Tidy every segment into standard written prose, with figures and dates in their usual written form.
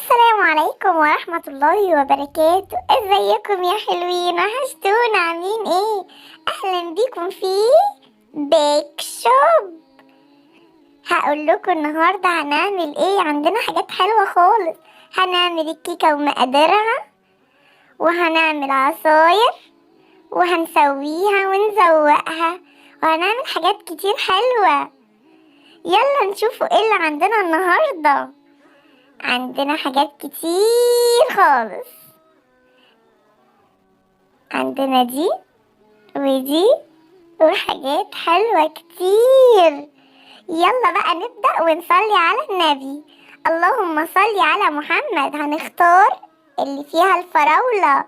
السلام عليكم ورحمة الله وبركاته. ازيكم يا حلوين؟ وحشتونا، عاملين ايه؟ اهلا بيكم في بيك شوب. هقول لكم النهاردة هنعمل ايه. عندنا حاجات حلوة خالص. هنعمل الكيكة ومقاديرها، وهنعمل عصاير، وهنسويها ونزوقها، وهنعمل حاجات كتير حلوة. يلا نشوفوا ايه اللي عندنا النهاردة. عندنا حاجات كتير خالص. عندنا دي ودي وحاجات حلوة كتير. يلا بقى نبدأ ونصلي على النبي. اللهم صل على محمد. هنختار اللي فيها الفراولة.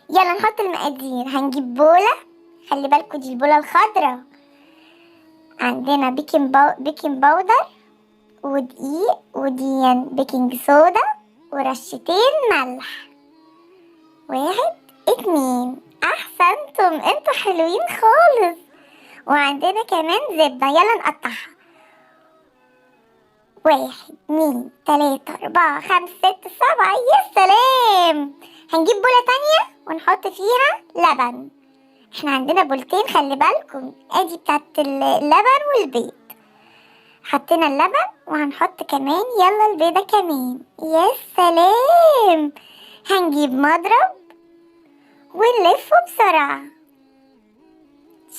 يلا نحط المقادير. هنجيب بولة، خلي بالكوا دي البولة الخضراء. عندنا بيكنج باودر ودقيق ودي بيكنج صودا ورشتين ملح. 1 2. احسنتم، انتوا حلوين خالص. وعندنا كمان زبدة. يلا نقطعها. 1 2 3 4 5 6 7. يا سلام. هنجيب بولة تانية ونحط فيها لبن. احنا عندنا بولتين، خلي بالكم. ادي بتاعت اللبن والبيض. حطينا اللبن وهنحط كمان يلا البيضة كمان. يا سلام. هنجيب مضرب ونلفه بسرعة.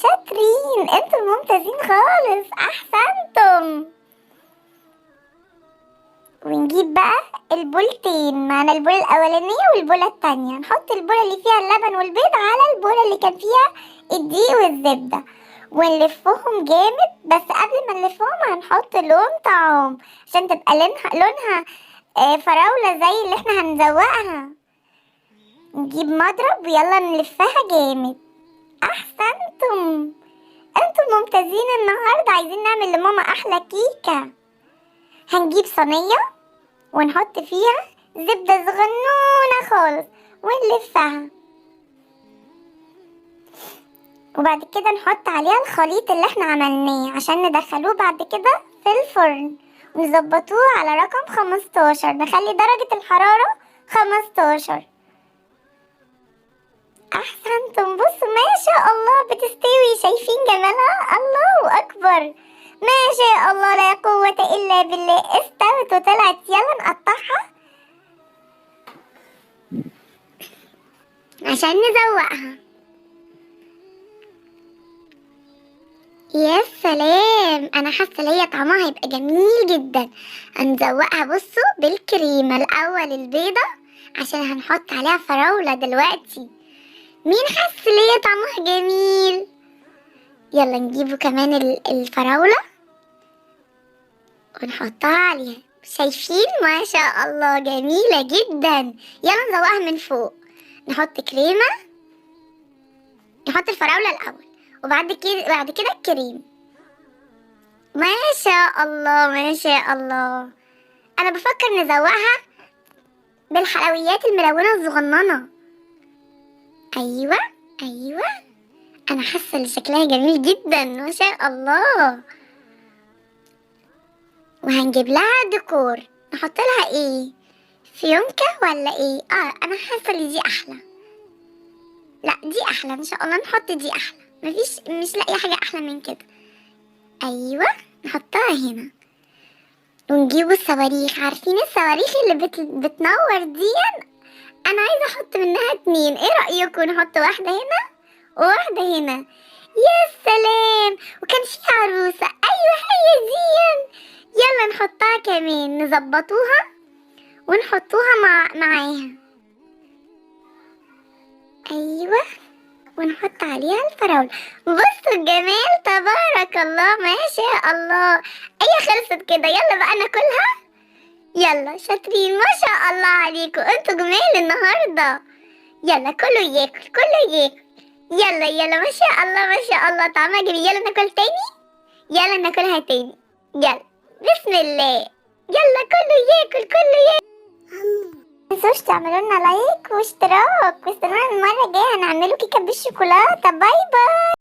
شاطرين، انتوا ممتازين خالص، احسنتم. ونجيب بقى البولتين. معنا البولة الاولانية والبولة التانية. نحط البولة اللي فيها اللبن والبيض على البولة اللي كان فيها الدقيق والزبدة ونلفهم جامد. بس قبل ما نلفهم هنحط لون طعام عشان تبقى لونها فراولة زي اللي احنا هنزوقها. نجيب مضرب ويلا نلفها جامد. احسنتم، انتم ممتازين النهاردة. عايزين نعمل لماما احلى كيكة. هنجيب صينية ونحط فيها زبدة صغنونة خالص ونلفها، وبعد كده نحط عليها الخليط اللي احنا عملناه عشان ندخلوه بعد كده في الفرن ونظبطوه على رقم 15. نخلي درجة الحرارة 15. احسنتم. بصوا ما شاء الله بتستوي. شايفين جمالها؟ الله اكبر، ما شاء الله لا قوة الا بالله. استوت وطلعت. يلا نقطعها عشان نزوقها. يا سلام، انا حاسه ان هي طعمها هيبقى جميل جدا. هنزوقها بصوا بالكريمه الاول البيضه عشان هنحط عليها فراوله دلوقتي. مين حس ان هي طعمها جميل؟ يلا نجيبه كمان الفراوله ونحطها عليها. شايفين؟ ما شاء الله جميله جدا. يلا نزوقها من فوق. نحط كريمه، نحط الفراوله الاول وبعد كده الكريم. ما شاء الله ما شاء الله. انا بفكر نزوقها بالحلويات الملونة الصغننة. ايوه ايوه، انا حاسة ان شكلها جميل جدا ما شاء الله. وهنجيب لها ديكور. نحط لها ايه؟ فيونكة ولا ايه؟ انا حاسة ان دي احلى. لا دي احلى ان شاء الله. نحط دي احلى. مش لاقي حاجة احلى من كده. ايوه نحطها هنا. ونجيبوا الصواريخ. عارفين الصواريخ اللي بتنور دي؟ انا عايزه احط منها 2. ايه رايكم نحط واحده هنا وواحده هنا؟ يا سلام. وكان في عروسه. ايوه هي دي. يلا نحطها كمان. نظبطوها ونحطوها معاها. ايوه ونحط عليها الفراولة. بصوا الجمال، تبارك الله ما شاء الله. هي خلصت كده. يلا بقى ناكلها. يلا شاطرين ما شاء الله عليكم، انتوا جمال النهارده. يلا كله ياكل كله ياكل. يلا يلا ما شاء الله ما شاء الله طعمها جميل. يلا ناكل تاني. يلا ناكلها تاني. يلا بسم الله. يلا كله ياكل كله ياكل. متنسوش تعملوا لنا لايك واشتراك واستنونا المرة الجاية هنعمله كيكة بالشوكولاتة. باي باي.